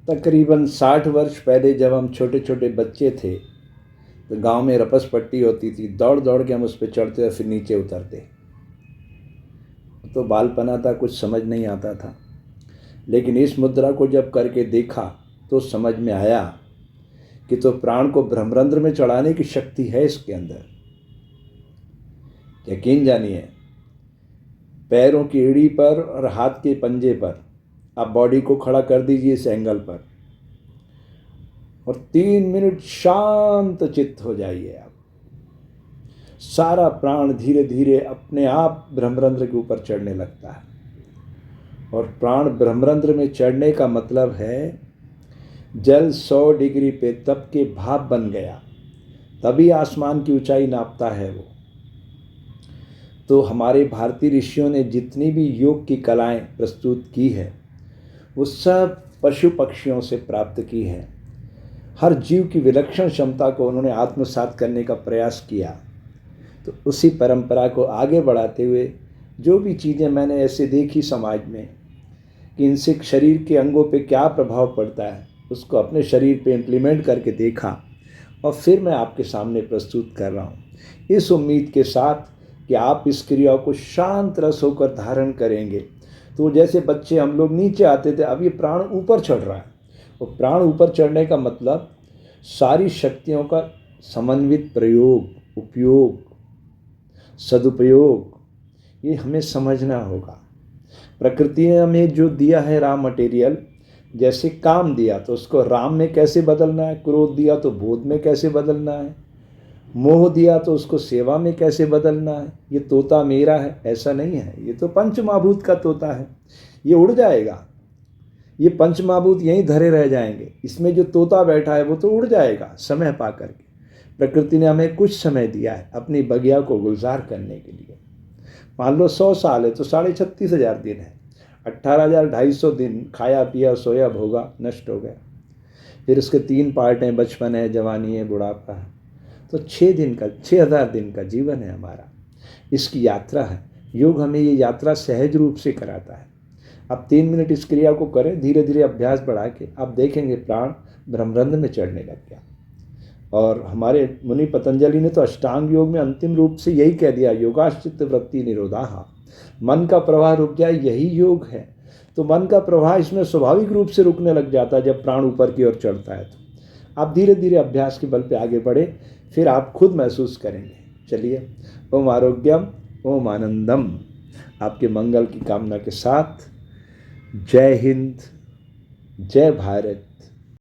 तकरीबन 60 वर्ष पहले जब हम छोटे छोटे बच्चे थे तो गांव में रपस पट्टी होती थी, दौड़ दौड़ के हम उस पर चढ़ते और फिर नीचे उतरते। तो बालपना था, कुछ समझ नहीं आता था, लेकिन इस मुद्रा को जब करके देखा तो समझ में आया कि तो प्राण को ब्रह्मरंध्र में चढ़ाने की शक्ति है इसके अंदर। यकीन जानिए, पैरों की एड़ी पर और हाथ के पंजे पर आप बॉडी को खड़ा कर दीजिए इस एंगल पर और 3 मिनट शांत चित्त हो जाइए। आप सारा प्राण धीरे धीरे अपने आप ब्रह्मरंध्र के ऊपर चढ़ने लगता है। और प्राण ब्रह्मरंध्र में चढ़ने का मतलब है जल 100 डिग्री पे तप के भाप बन गया, तभी आसमान की ऊंचाई नापता है वो। तो हमारे भारतीय ऋषियों ने जितनी भी योग की कलाएं प्रस्तुत की है वो सब पशु पक्षियों से प्राप्त की है। हर जीव की विलक्षण क्षमता को उन्होंने आत्मसात करने का प्रयास किया। तो उसी परंपरा को आगे बढ़ाते हुए जो भी चीज़ें मैंने ऐसे देखी समाज में कि इनसे शरीर के अंगों पे क्या प्रभाव पड़ता है, उसको अपने शरीर पे इम्प्लीमेंट करके देखा और फिर मैं आपके सामने प्रस्तुत कर रहा हूँ, इस उम्मीद के साथ कि आप इस क्रिया को शांत रस होकर धारण करेंगे। तो जैसे बच्चे हम लोग नीचे आते थे, अब ये प्राण ऊपर चढ़ रहा है। और प्राण ऊपर चढ़ने का मतलब सारी शक्तियों का समन्वित प्रयोग, उपयोग, सदुपयोग, ये हमें समझना होगा। प्रकृति ने हमें जो दिया है रॉ मटेरियल, जैसे काम दिया तो उसको राम में कैसे बदलना है, क्रोध दिया तो बोध में कैसे बदलना है, मोह दिया तो उसको सेवा में कैसे बदलना है। ये तोता मेरा है ऐसा नहीं है, ये तो पंचमहाभूत का तोता है, ये उड़ जाएगा। ये पंचमहाभूत यहीं धरे रह जाएंगे, इसमें जो तोता बैठा है वो तो उड़ जाएगा समय पा करके। प्रकृति ने हमें कुछ समय दिया है अपनी बगिया को गुलजार करने के लिए। मान लो 100 साल है तो 36,500 दिन है, 18,250 दिन खाया पिया सोया भोगा नष्ट हो गया। फिर उसके 3 पार्ट हैं, बचपन है, जवानी है, बुढ़ापा है। तो 6,000 दिन का जीवन है हमारा, इसकी यात्रा है। योग हमें ये यात्रा सहज रूप से कराता है। आप 3 मिनट इस क्रिया को करें, धीरे धीरे अभ्यास बढ़ा के आप देखेंगे प्राण ब्रह्मरंध्र में चढ़ने लग गया। और हमारे मुनि पतंजलि ने तो अष्टांग योग में अंतिम रूप से यही कह दिया, योगाश्चित्त वृत्ति निरोधाहा, मन का प्रवाह रुक जाए यही योग है। तो मन का प्रवाह इसमें स्वाभाविक रूप से रुकने लग जाता है जब प्राण ऊपर की ओर चढ़ता है। तो आप धीरे धीरे अभ्यास के बल पे आगे बढ़े, फिर आप खुद महसूस करेंगे। चलिए, ओम आरोग्यम ओम आनंदम। आपके मंगल की कामना के साथ जय हिंद, जय भारत,